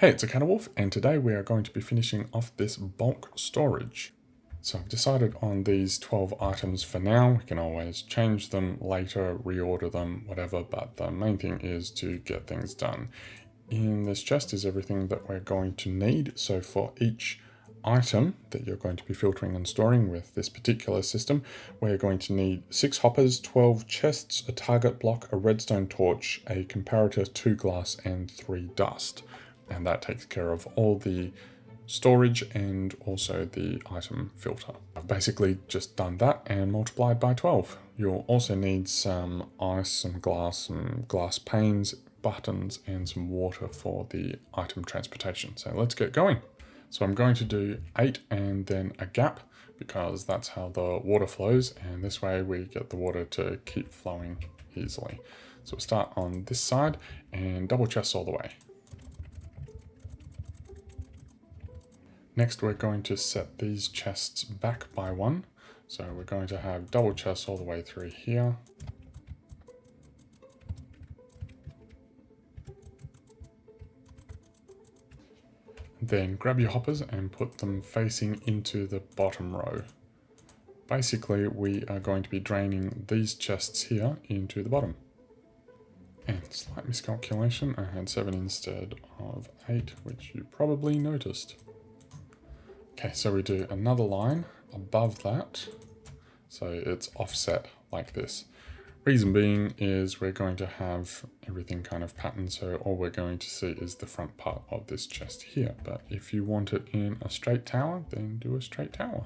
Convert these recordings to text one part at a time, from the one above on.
Hey, it's a Wolf, and today we are going to be finishing off this bulk storage. So I've decided on these 12 items for now. We can always change them later, reorder them, whatever, but the main thing is to get things done. In this chest is everything that we're going to need. So for each item that you're going to be filtering and storing with this particular system, we're going to need 6 hoppers, 12 chests, a target block, a redstone torch, a comparator, 2 glass, and 3 dust. And that takes care of all the storage and also the item filter. I've basically just done that and multiplied by 12. You'll also need some ice, some glass panes, buttons, and some water for the item transportation. So let's get going. So I'm going to do 8 and then a gap, because that's how the water flows, and this way we get the water to keep flowing easily. So we'll start on this side and double chests all the way. Next, we're going to set these chests back by 1. So we're going to have double chests all the way through here. Then grab your hoppers and put them facing into the bottom row. Basically, we are going to be draining these chests here into the bottom. And slight miscalculation, I had 7 instead of 8, which you probably noticed. Okay, so we do another line above that, so it's offset like this. Reason being is we're going to have everything kind of patterned, so all we're going to see is the front part of this chest here. But if you want it in a straight tower, then do a straight tower.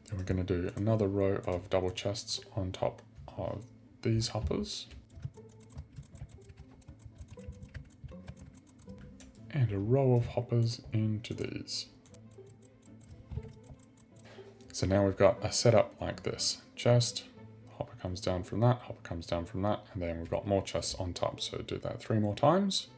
Then we're going to do another row of double chests on top of these hoppers. And a row of hoppers into these. So now we've got a setup like this. Chest, hopper comes down from that, hopper comes down from that, and then we've got more chests on top. So do that 3 more times.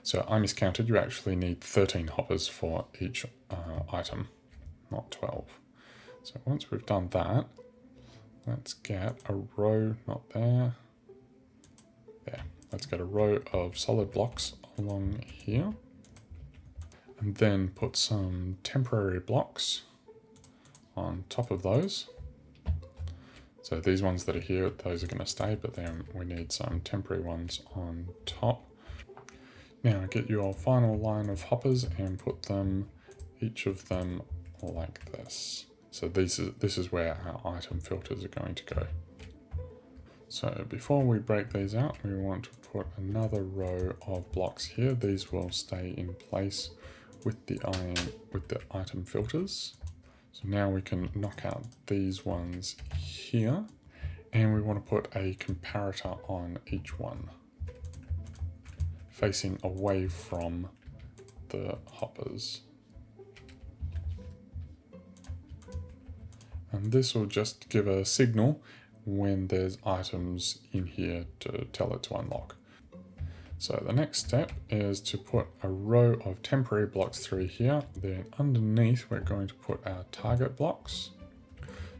So I miscounted, you actually need 13 hoppers for each item, not 12. So once we've done that, let's get a row, not there, there. Let's get a row of solid blocks along here. And then put some temporary blocks on top of those. So these ones that are here, those are going to stay, but then we need some temporary ones on top. Now get your final line of hoppers and put them, each of them like this. So this is where our item filters are going to go. So before we break these out, we want to put another row of blocks here. These will stay in place with the item filters. So now we can knock out these ones here, and we want to put a comparator on each one, facing away from the hoppers. And this will just give a signal when there's items in here to tell it to unlock. So the next step is to put a row of temporary blocks through here. Then underneath we're going to put our target blocks.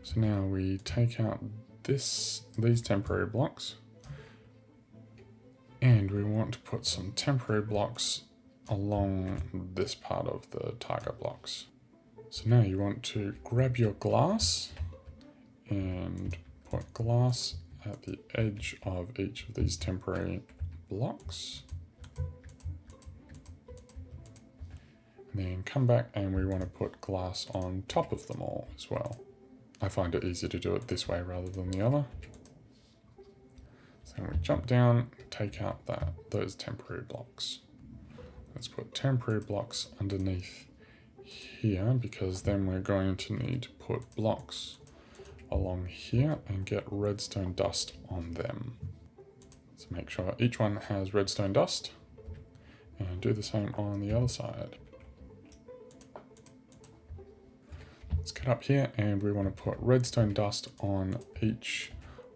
So now we take out these temporary blocks, and we want to put some temporary blocks along this part of the target blocks. So now you want to grab your glass and put glass at the edge of each of these temporary blocks. And then come back and we want to put glass on top of them all as well. I find it easier to do it this way rather than the other. So we jump down, take out those temporary blocks. Let's put temporary blocks underneath here, because then we're going to need to put blocks along here and get redstone dust on them. So make sure each one has redstone dust, and do the same on the other side. Let's get up here and we want to put redstone dust on each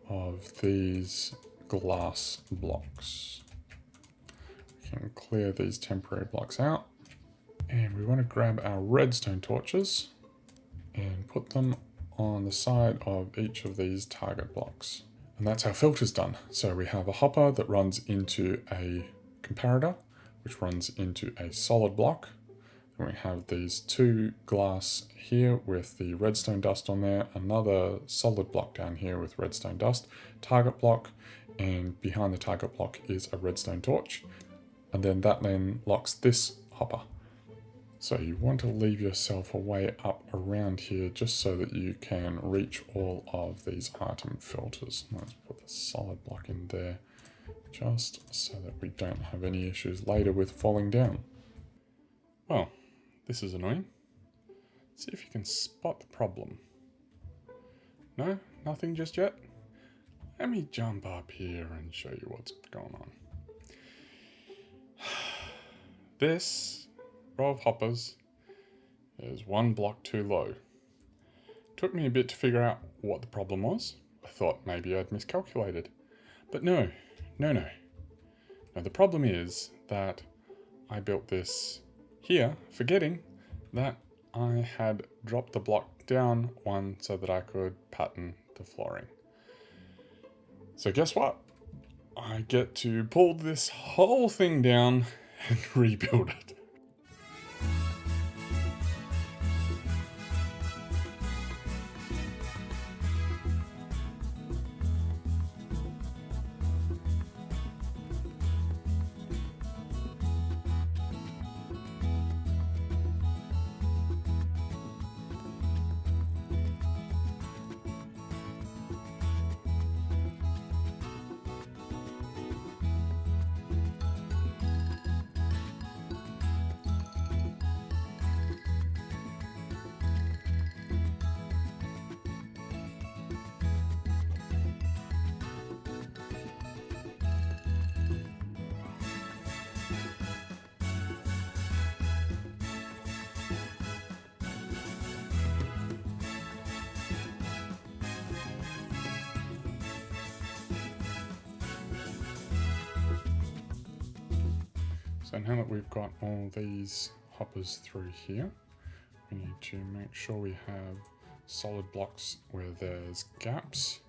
of these glass blocks. We can clear these temporary blocks out. And we want to grab our redstone torches and put them on the side of each of these target blocks. And that's our filters done. So we have a hopper that runs into a comparator, which runs into a solid block. Then we have these two glass here with the redstone dust on there, another solid block down here with redstone dust, target block, and behind the target block is a redstone torch. And then that then locks this hopper. So you want to leave yourself a way up around here just so that you can reach all of these item filters. Let's put the solid block in there just so that we don't have any issues later with falling down. Well, this is annoying. Let's see if you can spot the problem. No, nothing just yet? Let me jump up here and show you what's going on. This row of hoppers is one block too low. Took me a bit to figure out what the problem was. I thought maybe I'd miscalculated. But no. No, the problem is that I built this here, forgetting that I had dropped the block down one so that I could pattern the flooring. So guess what? I get to pull this whole thing down and rebuild it. So now that we've got all these hoppers through here, we need to make sure we have solid blocks where there's gaps.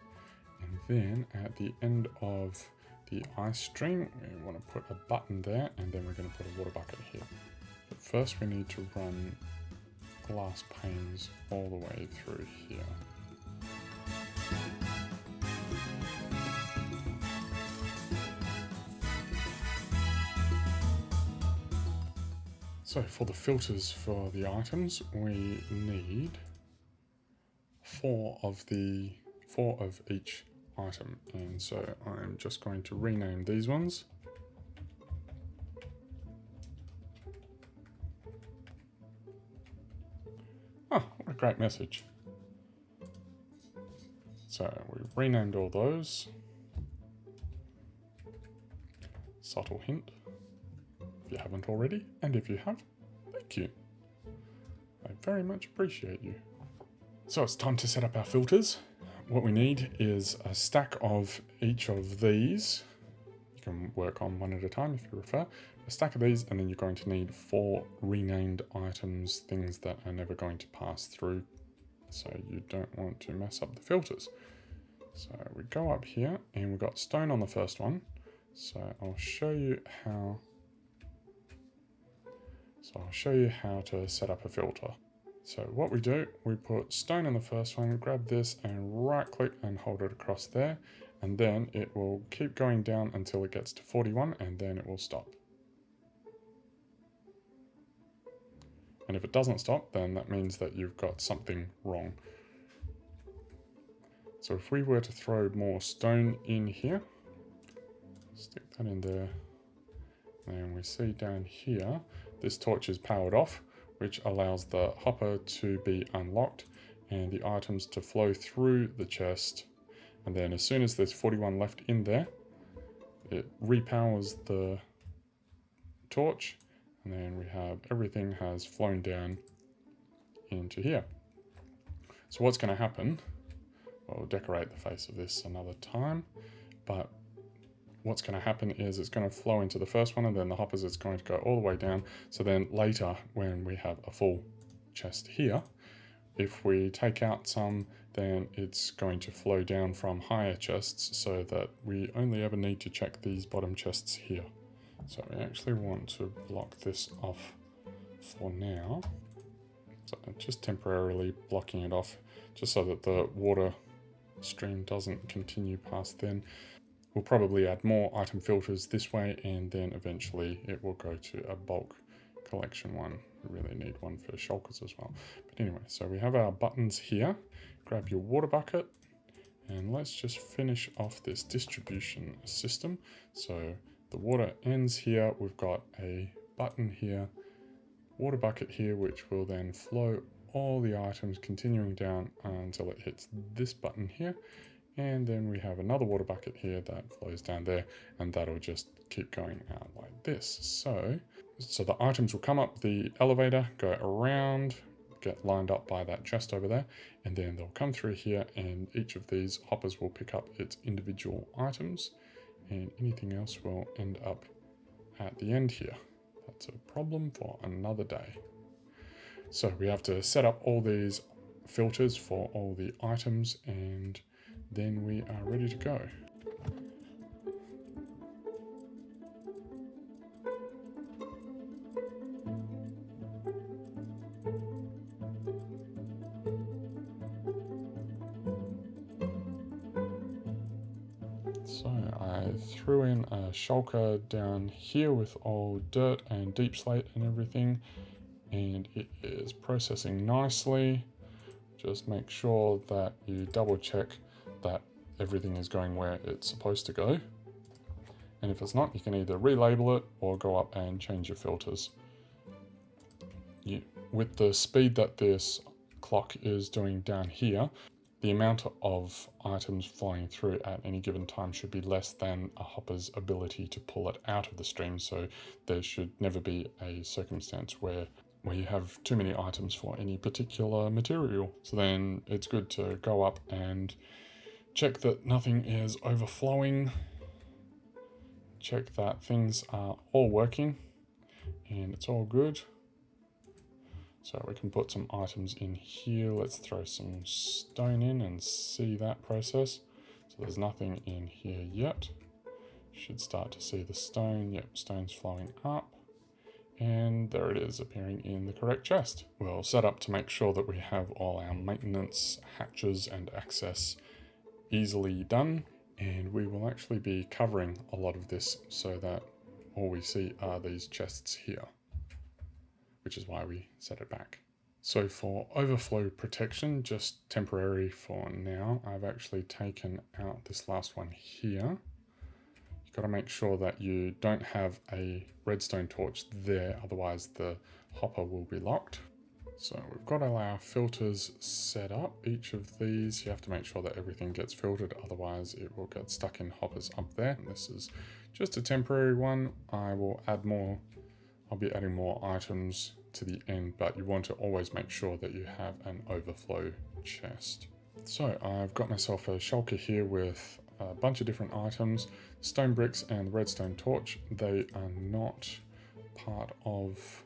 And then at the end of the ice stream, we want to put a button there, and then we're going to put a water bucket here. But first we need to run glass panes all the way through here. So for the filters for the items, we need four of each item. And so I'm just going to rename these ones. Oh, what a great message. So we've renamed all those. Subtle hint. If you haven't already, and if you have, thank you. I very much appreciate you. So it's time to set up our filters. What we need is a stack of each of these. You can work on one at a time if you prefer. A stack of these, and then you're going to need 4 renamed items, things that are never going to pass through, so you don't want to mess up the filters. So we go up here, and we've got stone on the first one. So I'll show you how to set up a filter. So what we do, we put stone on the first one, grab this and right click and hold it across there. And then it will keep going down until it gets to 41 and then it will stop. And if it doesn't stop, then that means that you've got something wrong. So if we were to throw more stone in here, stick that in there, and we see down here, this torch is powered off, which allows the hopper to be unlocked and the items to flow through the chest. And then as soon as there's 41 left in there, it repowers the torch, and then we have everything has flown down into here. So what's going to happen, well, we'll decorate the face of this another time, but what's going to happen is it's going to flow into the first one, and then the hoppers is going to go all the way down. So then later, when we have a full chest here, if we take out some, then it's going to flow down from higher chests, so that we only ever need to check these bottom chests here. So we actually want to block this off for now. So just temporarily blocking it off, just so that the water stream doesn't continue past then. We'll probably add more item filters this way, and then eventually it will go to a bulk collection one. We really need one for shulkers as well. But anyway, so we have our buttons here. Grab your water bucket, and let's just finish off this distribution system. So the water ends here. We've got a button here, water bucket here, which will then flow all the items continuing down until it hits this button here. And then we have another water bucket here that flows down there, and that'll just keep going out like this. So the items will come up the elevator, go around, get lined up by that chest over there, and then they'll come through here, and each of these hoppers will pick up its individual items, and anything else will end up at the end here. That's a problem for another day. So we have to set up all these filters for all the items, and then we are ready to go. So I threw in a shulker down here with all dirt and deep slate and everything, and it is processing nicely. Just make sure that you double check that everything is going where it's supposed to go. And if it's not, you can either relabel it or go up and change your filters. With the speed that this clock is doing down here, the amount of items flying through at any given time should be less than a hopper's ability to pull it out of the stream. So there should never be a circumstance where you have too many items for any particular material. So then it's good to go up and check that nothing is overflowing. Check that things are all working and it's all good. So we can put some items in here. Let's throw some stone in and see that process. So there's nothing in here yet. Should start to see the stone. Yep, stone's flowing up. And there it is, appearing in the correct chest. We'll set up to make sure that we have all our maintenance, hatches, and access easily done. And we will actually be covering a lot of this so that all we see are these chests here, which is why we set it back. So for overflow protection, just temporary for now, I've actually taken out this last one here. You've got to make sure that you don't have a redstone torch there, otherwise the hopper will be locked. So we've got all our filters set up. Each of these, you have to make sure that everything gets filtered, otherwise it will get stuck in hoppers up there. And this is just a temporary one. I will add more. I'll be adding more items to the end, but you want to always make sure that you have an overflow chest. So I've got myself a shulker here with a bunch of different items. Stone bricks and the redstone torch, they are not part of,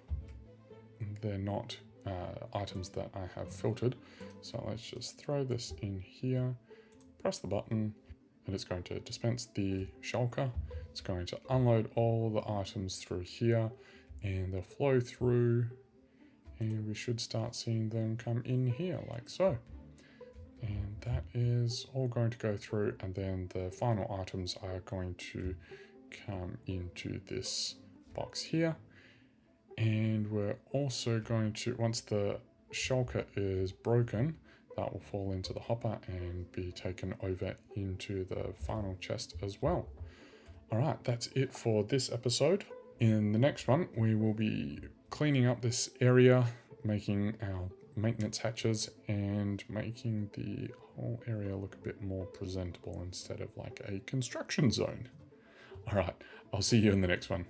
they're not items that I have filtered. So let's just throw this in here, press the button, and it's going to dispense the shulker. It's going to unload all the items through here, and they'll flow through, and we should start seeing them come in here like so. And that is all going to go through, and then the final items are going to come into this box here. And we're also going to, once the shulker is broken, that will fall into the hopper and be taken over into the final chest as well. All right, that's it for this episode. In the next one, we will be cleaning up this area, making our maintenance hatches, and making the whole area look a bit more presentable instead of like a construction zone. All right, I'll see you in the next one.